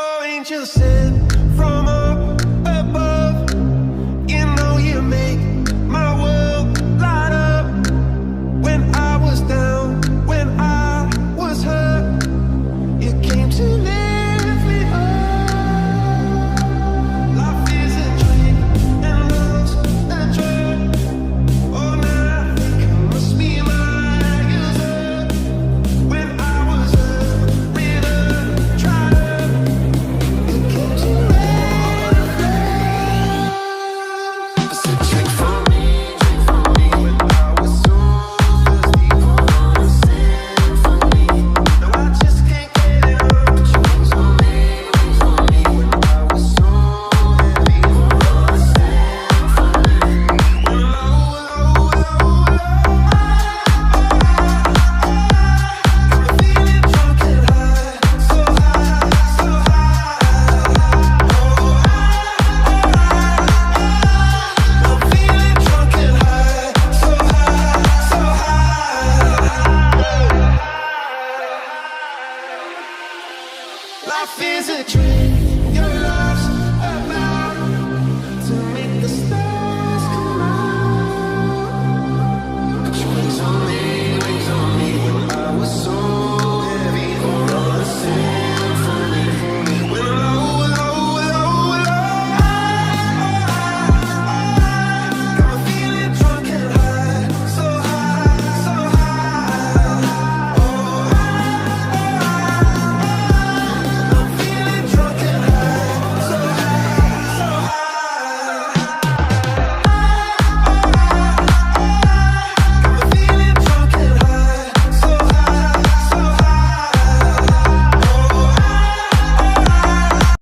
Oh, angel sent from up above. You know you make my world light up. When I was down, when I was hurt, you came to lift me up. Life is a dream and love's a drug. Oh, now I think I must be my user. When I was a river dried up, you came to lift me up. I said, drink for me, drink for me. When I was so thirsty for a symphony. Now I just can't get enough. Wings on me, wings on me. When I was so heavy for a symphony. I'm feeling drunk and high, so high, so high. I'm feeling drunk and high, so high, so high. Life is a dream.